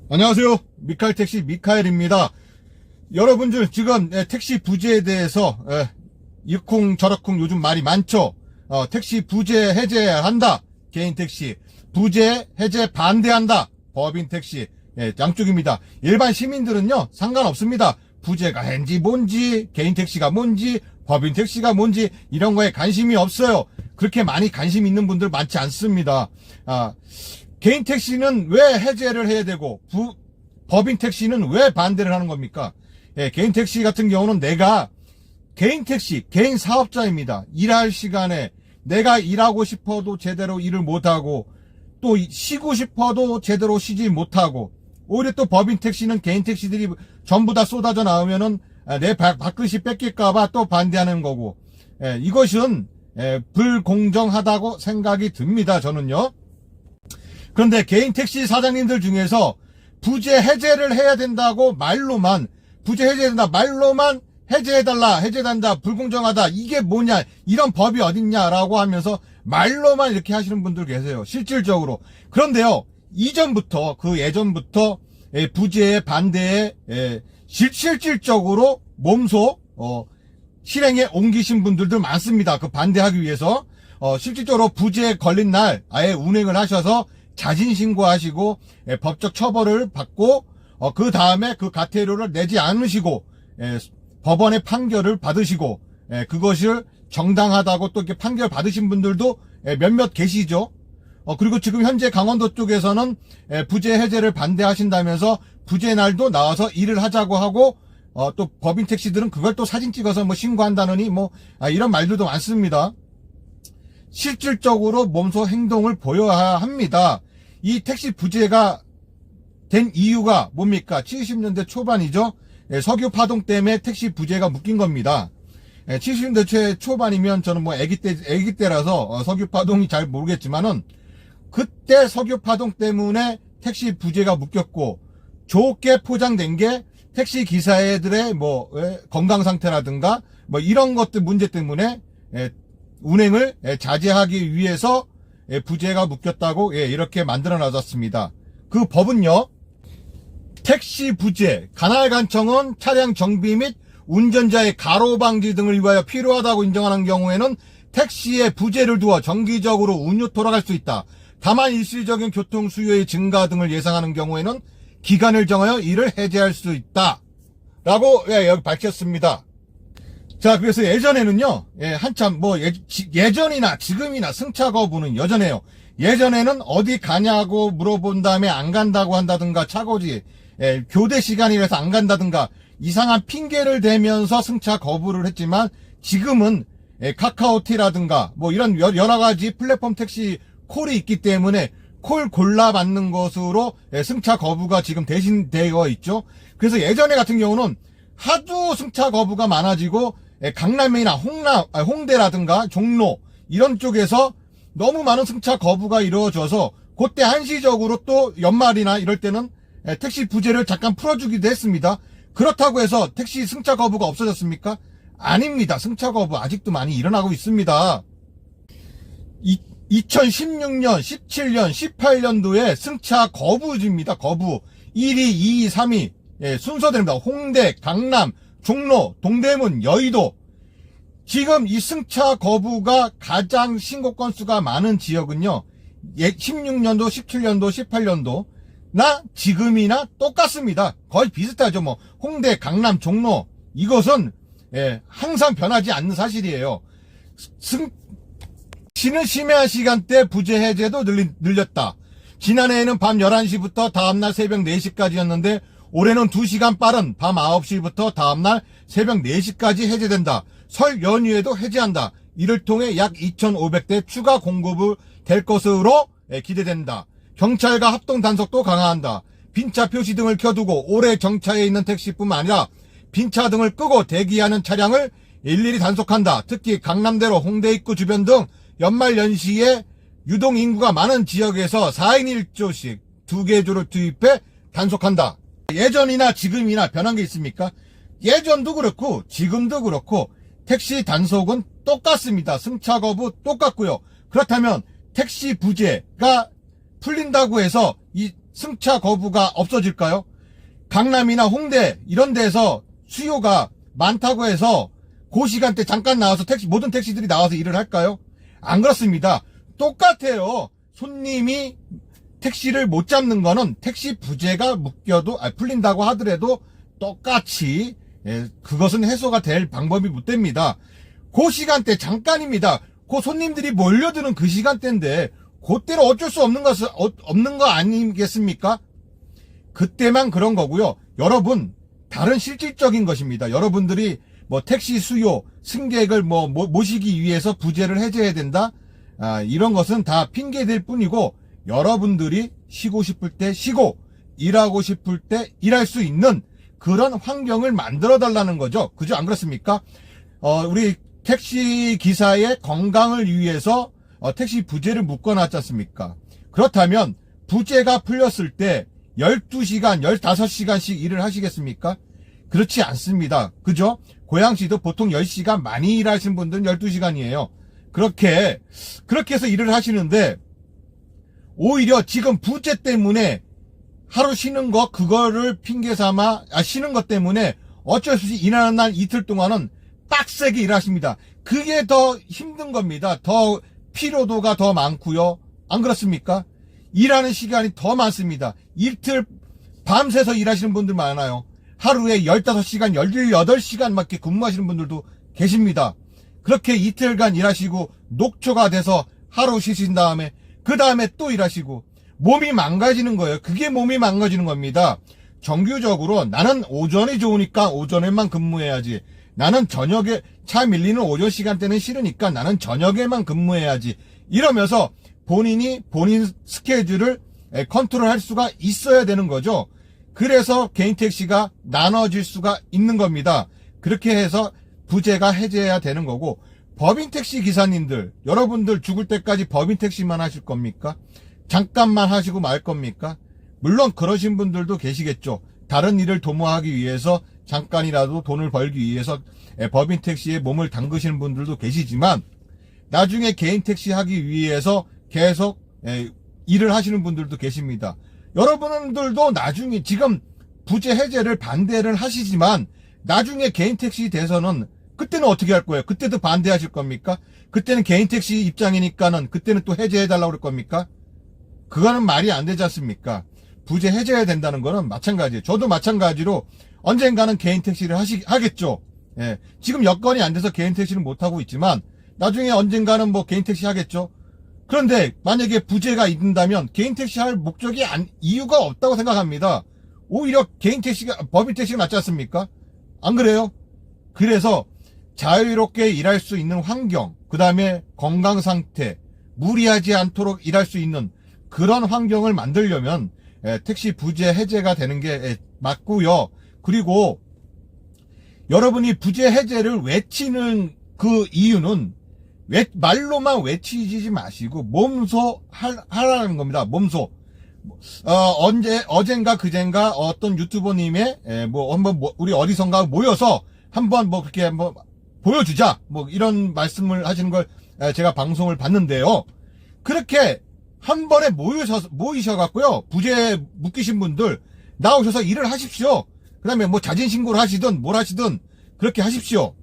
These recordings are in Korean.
안녕하세요. 미카엘택시 미카엘입니다. 여러분들 지금 택시 부재에 대해서 이쿵저러쿵 요즘 말이 많죠. 택시 부재 해제한다. 개인택시. 부재 해제 반대한다. 법인택시. 양쪽입니다. 일반 시민들은요 상관없습니다. 부재가 뭔지 개인택시가 뭔지 법인택시가 뭔지 이런 거에 관심이 없어요. 그렇게 많이 관심 있는 분들 많지 않습니다. 개인 택시는 왜 해제를 해야 되고 법인 택시는 왜 반대를 하는 겁니까? 개인 택시 같은 경우는 내가 개인 택시, 개인 사업자입니다. 일할 시간에 내가 일하고 싶어도 제대로 일을 못하고 또 쉬고 싶어도 제대로 쉬지 못하고 오히려 또 법인 택시는 개인 택시들이 전부 다 쏟아져 나오면은 내 밥그릇이 뺏길까봐 또 반대하는 거고 이것은 불공정하다고 생각이 듭니다. 저는요. 그런데 개인 택시 사장님들 중에서 부재 해제를 해야 된다고 말로만 부재 해제된다 말로만 해제해달라 해제된다 불공정하다 이게 뭐냐 이런 법이 어딨냐라고 하면서 말로만 이렇게 하시는 분들 계세요. 실질적으로. 그런데요 이전부터 그 예전부터 부재에 반대에 실질적으로 몸소 실행에 옮기신 분들도 많습니다. 그 반대하기 위해서 실질적으로 부재에 걸린 날 아예 운행을 하셔서 자진신고하시고 법적 처벌을 받고 그 다음에 그 과태료를 내지 않으시고 법원의 판결을 받으시고 그것을 정당하다고 또 이렇게 판결 받으신 분들도 몇몇 계시죠. 그리고 지금 현재 강원도 쪽에서는 부재 해제를 반대하신다면서 부재 날도 나와서 일을 하자고 하고 또 법인 택시들은 그걸 또 사진 찍어서 뭐 신고한다느니 이런 말들도 많습니다. 실질적으로 몸소 행동을 보여야 합니다. 이 택시 부재가 된 이유가 뭡니까? 70년대 초반이죠. 석유 파동 때문에 택시 부재가 묶인 겁니다. 70년대 초반이면 저는 뭐 아기 때라서 석유 파동이 잘 모르겠지만은 그때 석유 파동 때문에 택시 부재가 묶였고 좋게 포장된 게 택시 기사들의 건강 상태라든가 이런 것들 문제 때문에 운행을 자제하기 위해서 부재가 묶였다고 이렇게 만들어 놨습니다. 그 법은요. 택시 부재, 관할관청은 차량 정비 및 운전자의 가로 방지 등을 위하여 필요하다고 인정하는 경우에는 택시에 부재를 두어 정기적으로 운유 돌아갈 수 있다. 다만 일시적인 교통 수요의 증가 등을 예상하는 경우에는 기간을 정하여 이를 해제할 수 있다. 라고 여기 밝혔습니다. 자, 그래서 예전에는요, 한참 예전이나 지금이나 승차 거부는 여전해요. 예전에는 어디 가냐고 물어본 다음에 안 간다고 한다든가 차고지, 교대 시간이라서 안 간다든가 이상한 핑계를 대면서 승차 거부를 했지만 지금은 카카오티라든가 이런 여러 가지 플랫폼 택시 콜이 있기 때문에 콜 골라 받는 것으로 승차 거부가 지금 대신되어 있죠. 그래서 예전에 같은 경우는 하도 승차 거부가 많아지고 강남이나 홍대라든가 종로 이런 쪽에서 너무 많은 승차 거부가 이루어져서 그때 한시적으로 또 연말이나 이럴 때는 택시 부재를 잠깐 풀어주기도 했습니다. 그렇다고 해서 택시 승차 거부가 없어졌습니까? 아닙니다. 승차 거부 아직도 많이 일어나고 있습니다. 2016년, 17년, 18년도에 승차 거부입니다. 거부. 1위, 2위, 3위 순서대로입니다. 홍대, 강남, 종로, 동대문, 여의도. 지금 이 승차 거부가 가장 신고 건수가 많은 지역은요. 16년도, 17년도, 18년도 나 지금이나 똑같습니다. 거의 비슷하죠. 홍대, 강남, 종로 이것은 항상 변하지 않는 사실이에요. 쉬는 심야 시간대 부재 해제도 늘렸다. 지난해에는 밤 11시부터 다음날 새벽 4시까지였는데 올해는 2시간 빠른 밤 9시부터 다음날 새벽 4시까지 해제된다. 설 연휴에도 해제한다. 이를 통해 약 2,500대 추가 공급을 될 것으로 기대된다. 경찰과 합동 단속도 강화한다. 빈차 표시 등을 켜두고 오래 정차해 있는 택시뿐만 아니라 빈차 등을 끄고 대기하는 차량을 일일이 단속한다. 특히 강남대로 홍대 입구 주변 등 연말 연시에 유동 인구가 많은 지역에서 4인 1조씩 2개 조를 투입해 단속한다. 예전이나 지금이나 변한 게 있습니까? 예전도 그렇고 지금도 그렇고 택시 단속은 똑같습니다. 승차 거부 똑같고요. 그렇다면 택시 부재가 풀린다고 해서 이 승차 거부가 없어질까요? 강남이나 홍대 이런 데서 수요가 많다고 해서 그 시간대 잠깐 나와서 모든 택시들이 나와서 일을 할까요? 안 그렇습니다. 똑같아요. 손님이 택시를 못 잡는 거는 택시 부재가 풀린다고 하더라도 똑같이 그것은 해소가 될 방법이 못 됩니다. 그 시간대 잠깐입니다. 그 손님들이 몰려드는 그 시간대인데 그때는 어쩔 수 없는 거 아니겠습니까? 그때만 그런 거고요. 여러분, 다른 실질적인 것입니다. 여러분들이 뭐 택시 수요, 승객을 모시기 위해서 부재를 해제해야 된다? 이런 것은 다 핑계될 뿐이고, 여러분들이 쉬고 싶을 때 쉬고, 일하고 싶을 때 일할 수 있는 그런 환경을 만들어 달라는 거죠. 그죠? 안 그렇습니까? 우리 택시 기사의 건강을 위해서 택시 부재를 묶어놨지 않습니까? 그렇다면 부재가 풀렸을 때 12시간, 15시간씩 일을 하시겠습니까? 그렇지 않습니다. 그죠? 고양시도 보통 10시간, 많이 일하시는 분들은 12시간이에요. 그렇게 해서 일을 하시는데, 오히려 지금 부재 때문에 하루 쉬는 거, 그거를 핑계 삼아, 쉬는 것 때문에 어쩔 수 없이 일하는 날 이틀 동안은 빡세게 일하십니다. 그게 더 힘든 겁니다. 더 피로도가 더 많고요. 안 그렇습니까? 일하는 시간이 더 많습니다. 이틀 밤새서 일하시는 분들 많아요. 하루에 15시간, 18시간밖에 근무하시는 분들도 계십니다. 그렇게 이틀간 일하시고 녹초가 돼서 하루 쉬신 다음에 그 다음에 또 일하시고 몸이 망가지는 거예요. 그게 몸이 망가지는 겁니다. 정규적으로 나는 오전이 좋으니까 오전에만 근무해야지. 나는 저녁에 차 밀리는 오전 시간대는 싫으니까 나는 저녁에만 근무해야지. 이러면서 본인 스케줄을 컨트롤할 수가 있어야 되는 거죠. 그래서 개인 택시가 나눠질 수가 있는 겁니다. 그렇게 해서 부재가 해제해야 되는 거고, 법인 택시 기사님들, 여러분들 죽을 때까지 법인 택시만 하실 겁니까? 잠깐만 하시고 말 겁니까? 물론 그러신 분들도 계시겠죠. 다른 일을 도모하기 위해서 잠깐이라도 돈을 벌기 위해서 법인 택시에 몸을 담그시는 분들도 계시지만, 나중에 개인 택시 하기 위해서 계속 일을 하시는 분들도 계십니다. 여러분들도 나중에 지금 부재 해제를 반대를 하시지만 나중에 개인 택시 돼서는 그때는 어떻게 할 거예요? 그때도 반대하실 겁니까? 그때는 개인 택시 입장이니까는 그때는 또 해제해달라고 그럴 겁니까? 그거는 말이 안 되지 않습니까? 부재 해제해야 된다는 거는 마찬가지예요. 저도 마찬가지로 언젠가는 개인 택시를 하겠죠. 예. 지금 여건이 안 돼서 개인 택시를 못 하고 있지만 나중에 언젠가는 개인 택시 하겠죠. 그런데 만약에 부재가 있는다면 개인 택시 할 이유가 없다고 생각합니다. 오히려 법인 택시가 낫지 않습니까? 안 그래요? 그래서 자유롭게 일할 수 있는 환경, 그 다음에 건강 상태, 무리하지 않도록 일할 수 있는 그런 환경을 만들려면 택시 부재 해제가 되는 게 맞고요. 그리고 여러분이 부재 해제를 외치는 그 이유는 말로만 외치지 마시고 몸소 하라는 겁니다. 몸소. 어젠가 그젠가 어떤 유튜버님의 한번 우리 어디선가 모여서 한번 그렇게 한번 보여주자 이런 말씀을 하시는 걸 제가 방송을 봤는데요. 그렇게 한 번에 모이셔갖고요, 부재 묶이신 분들 나오셔서 일을 하십시오. 그 다음에 자진 신고를 하시든 뭘 하시든 그렇게 하십시오.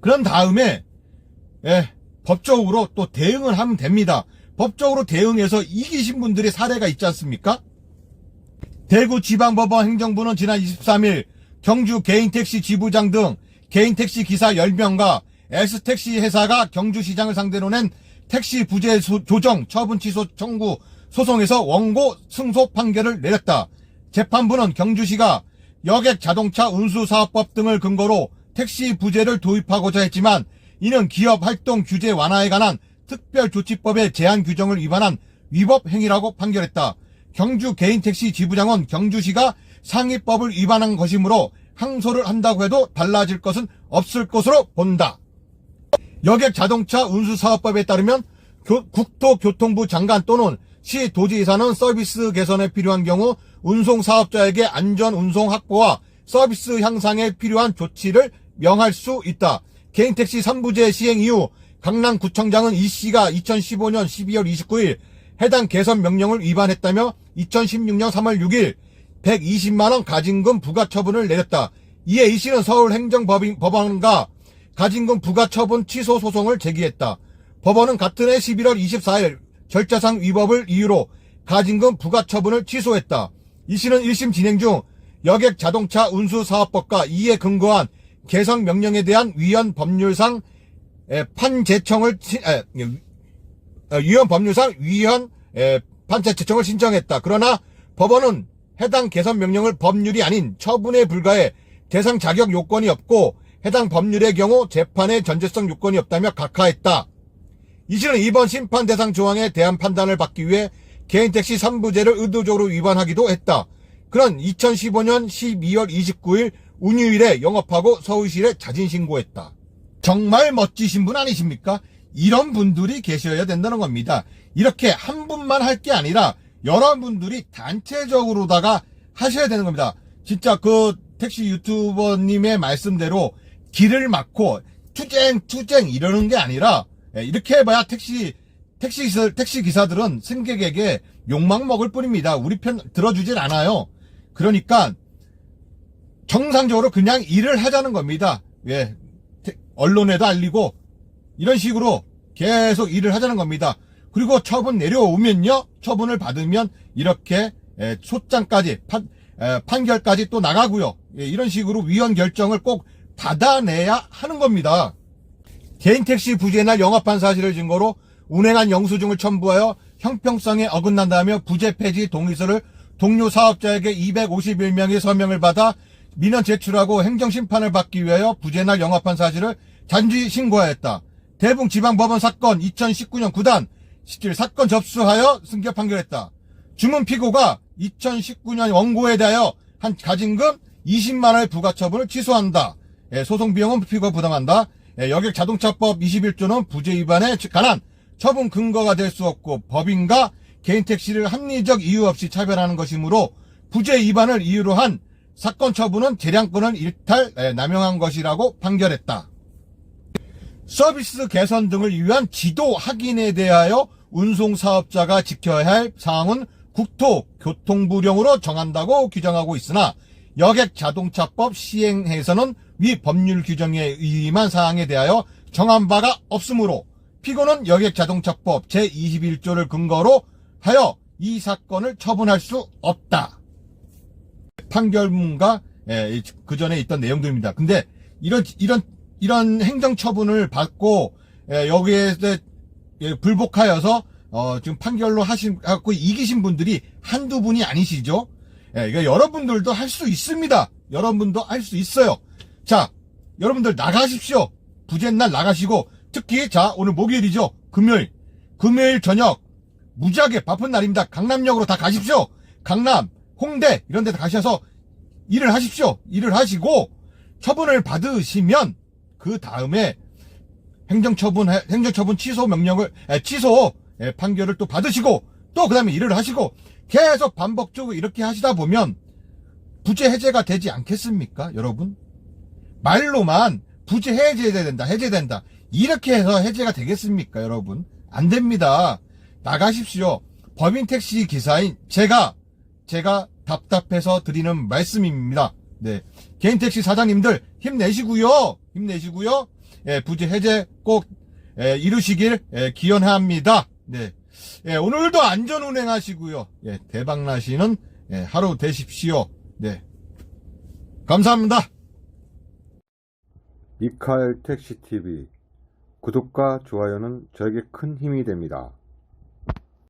그런 다음에 법적으로 또 대응을 하면 됩니다. 법적으로 대응해서 이기신 분들의 사례가 있지 않습니까? 대구지방법원 행정부는 지난 23일 경주 개인택시 지부장 등 개인택시 기사 10명과 S택시 회사가 경주시장을 상대로 낸 택시 부재 조정 처분 취소 청구 소송에서 원고 승소 판결을 내렸다. 재판부는 경주시가 여객 자동차 운수사업법 등을 근거로 택시 부재를 도입하고자 했지만 이는 기업 활동 규제 완화에 관한 특별조치법의 제한 규정을 위반한 위법 행위라고 판결했다. 경주 개인택시 지부장은 경주시가 상위법을 위반한 것이므로 항소를 한다고 해도 달라질 것은 없을 것으로 본다. 여객 자동차 운수사업법에 따르면 국토교통부 장관 또는 시 도지사는 서비스 개선에 필요한 경우 운송사업자에게 안전 운송 확보와 서비스 향상에 필요한 조치를 명할 수 있다. 개인택시 3부제 시행 이후 강남구청장은 이 씨가 2015년 12월 29일 해당 개선 명령을 위반했다며 2016년 3월 6일 120만원 가징금 부과처분을 내렸다. 이에 이 씨는 서울행정법원과 가징금 부과처분 취소 소송을 제기했다. 법원은 같은 해 11월 24일 절차상 위법을 이유로 가징금 부과처분을 취소했다. 이 씨는 1심 진행 중 여객 자동차 운수사업법과 이에 근거한 개선 명령에 대한 위헌 법률상 판재청을 신청했다. 그러나 법원은 해당 개선 명령을 법률이 아닌 처분에 불과해 대상 자격 요건이 없고 해당 법률의 경우 재판의 전제성 요건이 없다며 각하했다. 이 씨는 이번 심판 대상 조항에 대한 판단을 받기 위해 개인택시 3부제를 의도적으로 위반하기도 했다. 그는 2015년 12월 29일 운휴일에 영업하고 서울시에 자진신고했다. 정말 멋지신 분 아니십니까? 이런 분들이 계셔야 된다는 겁니다. 이렇게 한 분만 할 게 아니라 여러분들이 단체적으로다가 하셔야 되는 겁니다. 진짜 그 택시 유튜버님의 말씀대로 길을 막고 투쟁 이러는 게 아니라 이렇게 해봐야 택시 기사들은 승객에게 욕망 먹을 뿐입니다. 우리 편 들어주질 않아요. 그러니까 정상적으로 그냥 일을 하자는 겁니다. 예, 언론에도 알리고 이런 식으로 계속 일을 하자는 겁니다. 그리고 처분 내려오면요, 처분을 받으면 이렇게 소장까지 판결까지 또 나가고요. 예, 이런 식으로 위헌 결정을 꼭 받아내야 하는 겁니다. 개인택시 부재나 영업한 사실을 증거로 운행한 영수증을 첨부하여 형평성에 어긋난다며 부재 폐지 동의서를 동료 사업자에게 251명의 서명을 받아 민원 제출하고 행정심판을 받기 위하여 부재나 영업한 사실을 잔지 신고하였다. 대붕지방법원 사건 2019년 9단 17 사건 접수하여 승격 판결했다. 주문 피고가 2019년 원고에 대하여 한 가징금 20만원의 부과처분을 취소한다. 소송 비용은 피고가 부담한다. 여객 자동차법 21조는 부재 위반에 관한 처분 근거가 될 수 없고 법인과 개인택시를 합리적 이유 없이 차별하는 것이므로 부재 위반을 이유로 한 사건 처분은 재량권을 일탈 남용한 것이라고 판결했다. 서비스 개선 등을 위한 지도 확인에 대하여 운송사업자가 지켜야 할 사항은 국토교통부령으로 정한다고 규정하고 있으나 여객 자동차법 시행에서는 위 법률 규정에 의임한 사항에 대하여 정한 바가 없으므로 피고는 여객 자동차법 제21조를 근거로 하여 이 사건을 처분할 수 없다. 판결문과 그 전에 있던 내용들입니다. 근데 이런 행정처분을 받고 여기에 불복하여서 지금 판결로 하고 이기신 분들이 한두 분이 아니시죠. 그러니까 여러분들도 할 수 있습니다. 여러분도 할 수 있어요. 자, 여러분들 나가십시오. 부재날 나가시고, 특히 자 오늘 목요일이죠. 금요일 저녁 무지하게 바쁜 날입니다. 강남역으로 다 가십시오. 강남, 홍대 이런 데 가셔서 일을 하십시오. 일을 하시고 처분을 받으시면 그 다음에 행정처분 취소 명령을 취소 판결을 또 받으시고 또 그 다음에 일을 하시고 계속 반복적으로 이렇게 하시다 보면 부재 해제가 되지 않겠습니까? 여러분, 말로만 부재 해제된다 이렇게 해서 해제가 되겠습니까? 여러분, 안 됩니다. 나가십시오. 법인 택시 기사인 제가 답답해서 드리는 말씀입니다. 네, 개인 택시 사장님들 힘내시고요. 부재 해제 꼭 이루시길 기원합니다. 네, 오늘도 안전 운행하시고요. 대박 나시는 하루 되십시오. 네, 감사합니다. 미카엘 택시TV 구독과 좋아요는 저에게 큰 힘이 됩니다.